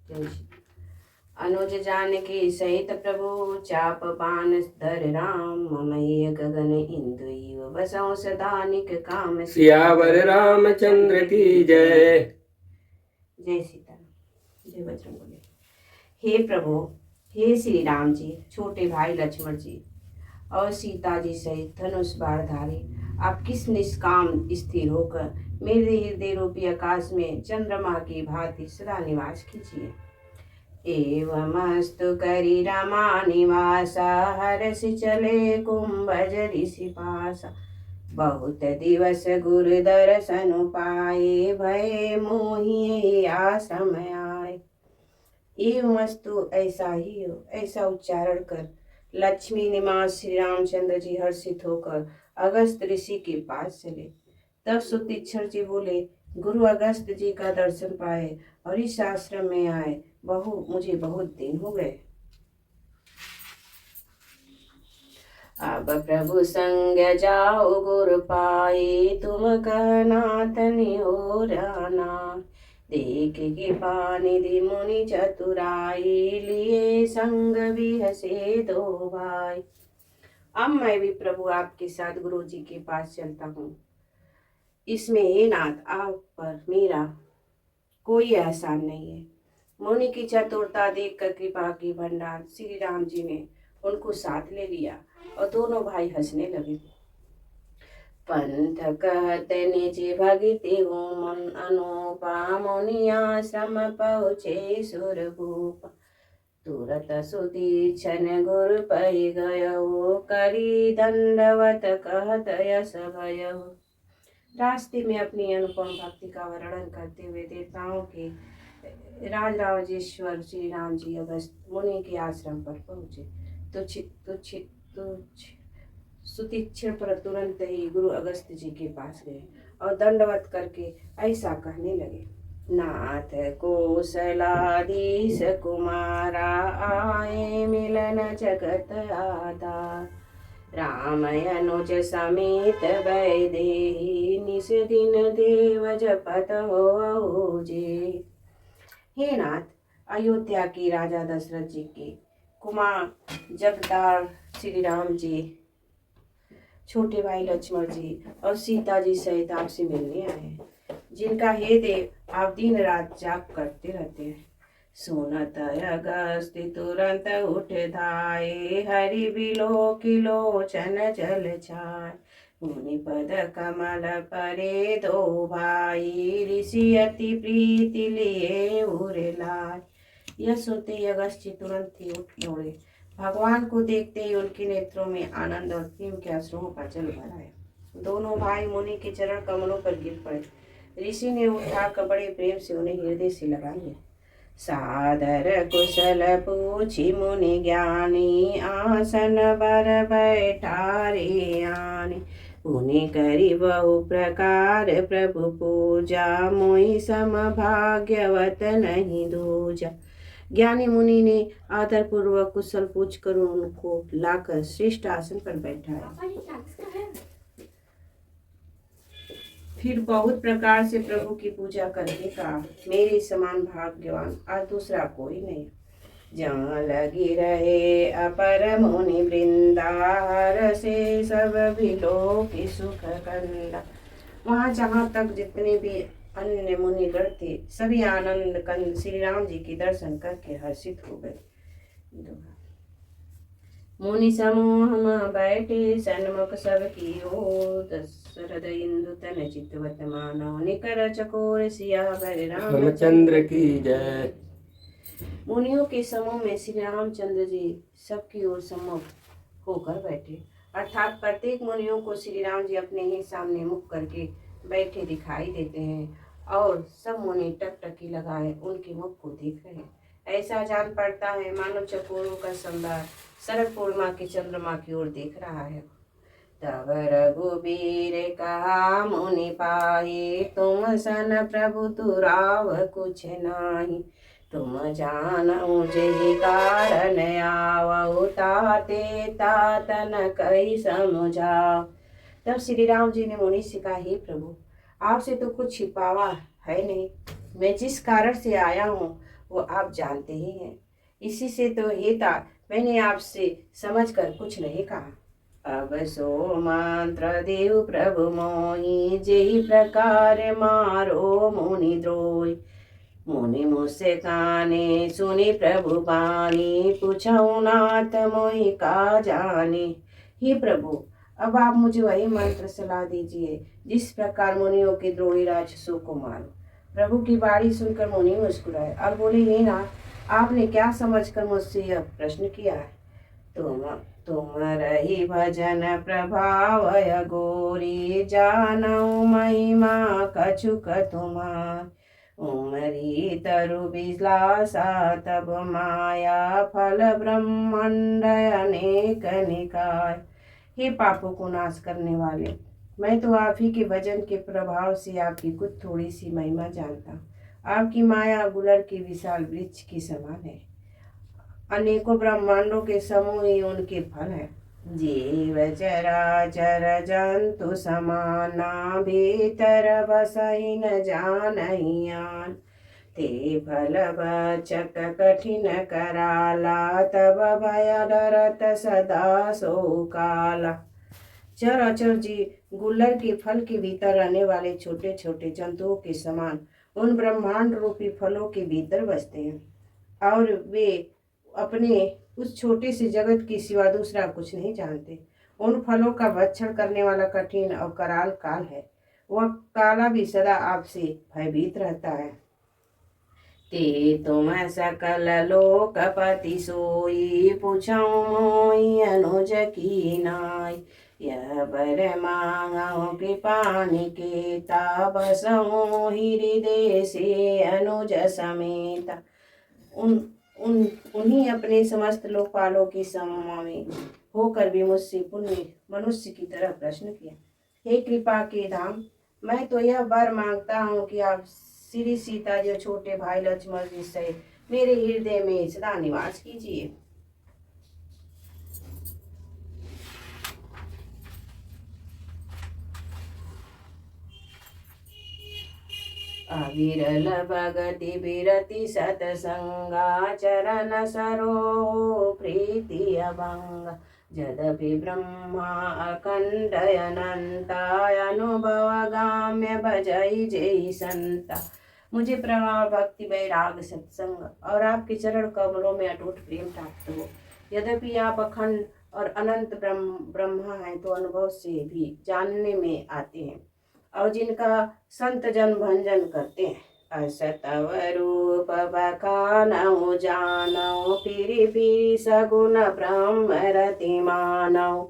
जय श्री अनुज जानकी सहित प्रभु चाप बान धर राम ममैय गगन इंदु इव बसौ सदा निक काम सियावर रामचंद्र की जय। जय सीताराम जय बजरंगबली। हे प्रभु, हे श्री राम जी, छोटे भाई लक्ष्मण जी और सीता जी सहित धनुष बाण धारी आप किस निष्काम स्थिर होकर मेरे हृदय रूपी आकाश में चंद्रमा की भांति सदा निवास कीजिए। एवमस्तु करी रमा निवासा हरसि चले कुंभज ऋषि पासा बहुत दिवस गुरु दर्शन पाए भय मोहि आश्रम आए। एवमस्तु ऐसा ही हो, ऐसा उच्चारण कर लक्ष्मी निवास श्री रामचंद्र जी हर्षित होकर अगस्त ऋषि के पास चले। तब सुतीक्षण जी बोले, गुरु अगस्त जी का दर्शन पाए और इस आश्रम में आए मुझे बहुत दिन हो गए। अब प्रभु संग जाओ गुरु पाए तुम कहनाथ निहोराना देख के पानिधि मुनि चतुराई लिए संग भी हसे दो भाई। अब मैं भी प्रभु आपके साथ गुरु जी के पास चलता हूँ। इसमें हे नाथ आप पर मेरा कोई एहसान नहीं है। मुनि की चतुरता देख कर कृपा की भंडार श्री राम जी ने उनको साथ ले लिया और दोनों भाई हंसने लगे। पंथ कहते निज भगति हो मन अनुपा मुनि आश्रम पहुँचे सुरभूप तुरत सुदीक्षण गुरु पै गयो करी दंडवत कहत यश भयो। रास्ते में अपनी अनुपम भक्ति का वर्णन करते हुए देवताओं के राज राजेश्वर श्री राम जी अगस्त मुनि के आश्रम पर पहुंचे। तुच्छ सुतीक्षण पर तुरंत ही गुरु अगस्त जी के पास गए और दंडवत करके ऐसा कहने लगे, नाथ कौशलाधीश कुमारा आए मिलन जगत आधार राम अनुज समेत वैदेही निस दिन देव जपत हो जे। हे नाथ, अयोध्या की राजा दशरथ जी के कुमार जगदार श्री राम जी, छोटे भाई लक्ष्मण जी और सीता जी सहित आपसे मिलने आए हैं, जिनका हे देव आप दिन रात जाप करते रहते हैं। सुनत अगस्त तुरंत उठ धाये हरि बिलो किलोचन जल छाय मुनि पद कमल परे दो भाई ऋषि अति प्रीति लिए उरे लाय। यह सुनते ही अगस्त जी तुरंत ही उठ दौड़े। भगवान को देखते ही उनके नेत्रों में आनंद और प्रेम के अश्रुओं का जल भर आया। दोनों भाई मुनि के चरण कमलों पर गिर पड़े। ऋषि ने उठाकर बड़े प्रेम से उन्हें हृदय से लगा लिया। सादर कुशल पूछी मुनि ज्ञानी आसन बर बैठारे आने मुनि करी बहु प्रकार प्रभु पूजा मोहि सम भाग्यवत नहीं दूजा। ज्ञानी मुनि ने आदर पूर्वक कुशल पूछकर उनको लाकर श्रेष्ठ आसन पर बैठाया। फिर बहुत प्रकार से प्रभु की पूजा करके कहा, मेरे समान भाग्यवान आज दूसरा कोई नहीं। जहाँ लगी रहे अपर मुनि वृंदा हर से सब भिलो की सुख कंदा। वहाँ जहाँ तक जितने भी अन्य मुनिगण थे सभी आनंद कंद श्री राम जी के दर्शन करके हर्षित हो गए। मुनि समूह में बैठे सन्मुख सब की ओर दशरथ इंदु तन चितवत मानव निकर चकोर सियावर रामचंद्र की जय। मुनियों के समूह में श्री रामचंद्र जी सबकी ओर सम्मुख होकर बैठे, अर्थात प्रत्येक मुनियों को श्री राम जी अपने ही सामने मुख करके बैठे दिखाई देते हैं और सब मुनि टकटकी लगाए उनके मुख को देख रहे हैं। ऐसा जान पड़ता है मानो चकोरों का संभार शरद पूर्णिमा के चंद्रमा की ओर देख रहा है। तब रघुबीर कहा मुनि पाही तुम सन प्रभु तुराव कुछ नाही तुम जानऊ जेहि कारण आवऊ ताते तातन कई समझाओ। तब श्री राम जी ने मुनि से कहा, हे प्रभु आपसे तो कुछ छिपावा है नहीं, मैं जिस कारण से आया हूँ वो आप जानते ही हैं। इसी से तो हेता मैंने आपसे समझकर कुछ नहीं कहा। अब सो मंत्र देव प्रभु मोहि, जेहि प्रकार मारो मुनि द्रोही। मुनि मुझसे काने सुनी प्रभु बानी, पूछऊ नाथ मोहि का जाने। हे प्रभु, अब आप मुझे वही मंत्र सलाह दीजिए जिस प्रकार मुनियों के द्रोही राक्षसों को मारो। प्रभु की बाणी सुनकर मुनि मुस्कुराए और बोले, हे नाथ, आपने क्या समझकर मुझसे यह प्रश्न किया है? तुम रही भजन प्रभावय गोरी, जानऊ महिमा कछुक तुम्हार। उमरी तरु बिलासा तब माया, फल ब्रह्मांड अनेक निकाय। हे पापों को नाश करने वाले, मैं तो आप ही के भजन के प्रभाव से आपकी कुछ थोड़ी सी महिमा जानता हूँ। आपकी माया गुलर के विशाल वृक्ष की समान है, अनेकों ब्रह्मांडों के समूह ही उनके फल है। जीव चराचर जंतु समाना, भीतर बसई न जानहियान। ते फल बचक कठिन कराला, तब भय डरत सदा सो काला। चराचर जीव गुल्लर के फल के भीतर रहने वाले छोटे छोटे जंतुओं के समान उन ब्रह्मांड रूपी फलों के भीतर बसते हैं और वे अपने उस छोटे से जगत के सिवा दूसरा कुछ नहीं जानते। उन फलों का भक्षण करने वाला कठिन और कराल काल है। वह काला भी सदा आपसे भयभीत रहता है। ते तुम सकल लोकपति सोई, पूछऊ मोहि अनुज की नाय। यह बर मांगऊ कृपा निकेता, बसऊ हृदय से अनुज समेता। उन्हीं अपने समस्त लोकपालों की समा में होकर भी मुझसे पुण्य मनुष्य की तरह प्रश्न किया। हे कृपा के धाम, मैं तो यह वर मांगता हूँ कि आप श्री सीता जो छोटे भाई लक्ष्मण जी सहित मेरे हृदय में सदा निवास कीजिए। अविरल भगति बिरति सतसंगा, चरण सरोह प्रीति अभंगा। यद्यपि ब्रह्मा अखंड अनंता, अनुभव गाम्य भजई जय संता। मुझे प्रमाण भक्ति वैराग सत्संग और आपके चरण कमलों में अटूट प्रेम प्राप्त हो। यद्यपि आप अखंड और अनंत ब्रह्मा हैं तो अनुभव से भी जानने में आते हैं और जिनका संत जन भंजन करते हैं। असतव रूप बखानऊ जानऊ, फिरि फिरि सगुण ब्रह्म रति मानऊ।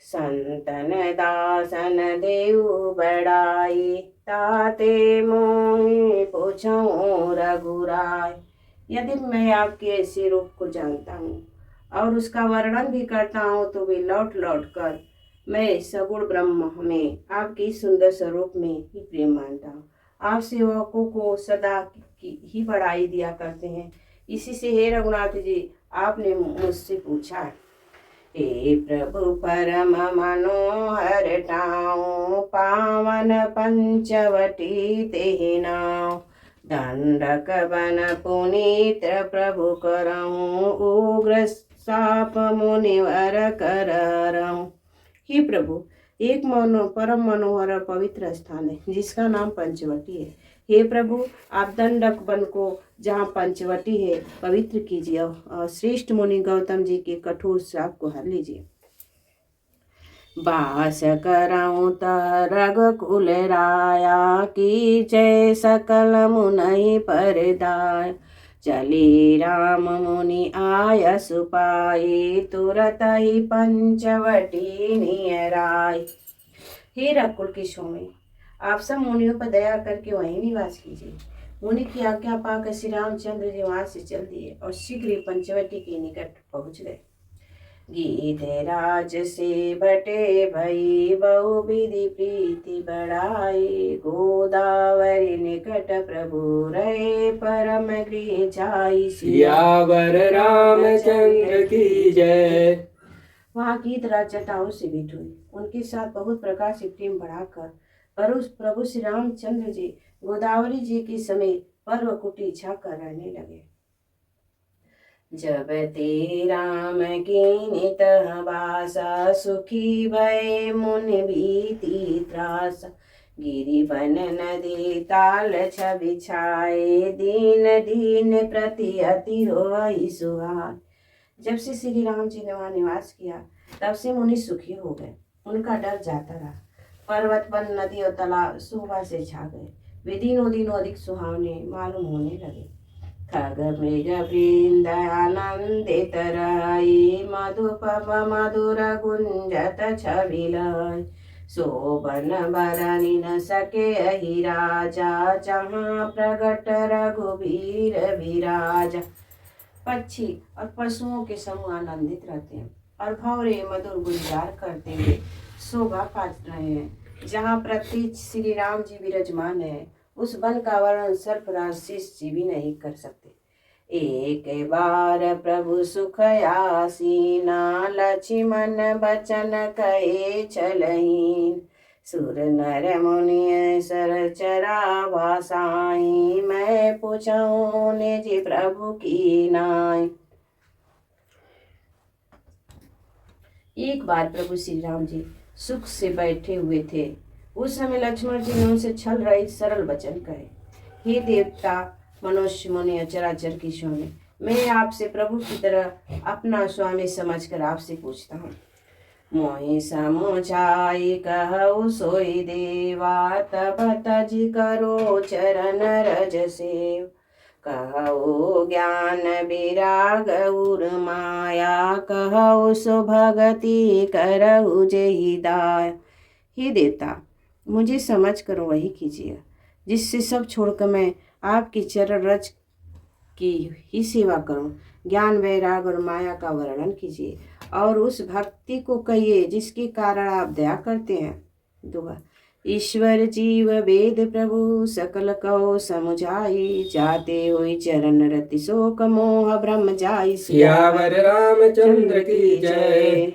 संतन दासन देव बड़ाई, ताते मोहि पूछऊं रघुराय। यदि मैं आपके ऐसे रूप को जानता हूँ और उसका वर्णन भी करता हूँ तो वे लौट लौट कर मैं सगुण ब्रह्म में आपके सुंदर स्वरूप में ही प्रेम मानता हूँ। आप सेवकों को सदा की ही बड़ाई दिया करते हैं। इसी से हे रघुनाथ जी, आपने मुझसे पूछा, हे प्रभु परम मनोहर ठाऊं, पावन पंचवटी तेहि नाऊ। दंडक बन पुनीत प्रभु करऊं, उग्र साप मुनिवर करऊं। हे प्रभु, एक परम मनोहर और पवित्र स्थान है जिसका नाम पंचवटी है। हे प्रभु, आप दंडक वन को जहाँ पंचवटी है पवित्र कीजिए और श्रेष्ठ मुनि गौतम जी के कठोर श्राप को हर लीजिए। बास करऊं त रघुकुल राया, की जय सकल मुनि परदाय। चली राम मुनि आय सुपाई, तुरत ही पंचवटी नियराय। हे रघुकुल के स्वामी, आप सब मुनियों पर दया करके वहीं निवास कीजिए। मुनि की आज्ञा पाकर श्री रामचंद्र जी वहां से चल दिए और शीघ्र ही पंचवटी के निकट पहुंच गए। गीत राज से बटे भई, बहु विधि प्रीति बढ़ाई। गोदावरी निकट प्रभु रहे, परम गृह जाई। सियावर रामचंद्र की जय। वहाँ गीत राज जटाओं से भेंट हुई। उनके साथ बहुत प्रकार से प्रेम बढ़ाकर प्रभु श्री रामचंद्र जी गोदावरी जी की समेत पर्व कुटी छाकर रहने लगे। जब ते राम कीनी तह बासा, सुखी भय मुनि भीति त्रासा। गिरि वन नदी ताल छवि छाए, दीन दीन प्रति अति होई सुहाय। जब से श्री राम जी ने वहाँ निवास किया तब से मुनि सुखी हो गए, उनका डर जाता रहा। पर्वत वन नदी और तालाब शोभा से छा गए, वे दिनों दिनों अधिक सुहावने मालूम होने लगे। खग मृग वृंद आनंदित रही, मधुपम मधुर गुंजत छबिलय। शोभन बरनि न सके अहि राजा, जहाँ प्रगट रघुबीर विराजा। पक्षी और पशुओं के समूह आनंदित रहते हैं और भंवरे मधुर गुंजार करते हुए शोभा पा रहे हैं। जहाँ प्रत्यक्ष श्री राम जी विराजमान है, उस वन का वर्णन सर्पराज शेष जी भी नहीं कर सकते। एक बार प्रभु सुख आसीना, लक्ष्मण बचन कहे चलहीन। सुर नर मुनि सर चरा भासाई, मैं पूछूं निज प्रभु की नाई। एक बार प्रभु श्री राम जी सुख से बैठे हुए थे। उस समय लक्ष्मण जी ने उनसे छल रहित सरल वचन कहे, हे देवता मनुष्य मुनि चराचर की स्वामी, मैं आपसे प्रभु की तरह अपना स्वामी समझकर आपसे पूछता हूँ। मोहि समुझाई कहु सोई देवा, तब तज करो चरण रज सेव। कहु ज्ञान विराग उर माया, कहु सो भगति करहु जेहि दाया। हे देवता, मुझे समझ कर वही कीजिए जिससे सब छोड़कर मैं आपकी चरण रज की ही सेवा करूं। ज्ञान वैराग और माया का वर्णन कीजिए और उस भक्ति को कहिए जिसके कारण आप दया करते हैं। दुआ, ईश्वर जीव वेद प्रभु सकल कहो समुझाई, जाते हुई चरण रति शोक मोह ब्रह्म जाई। सियावर रामचंद्र की जय।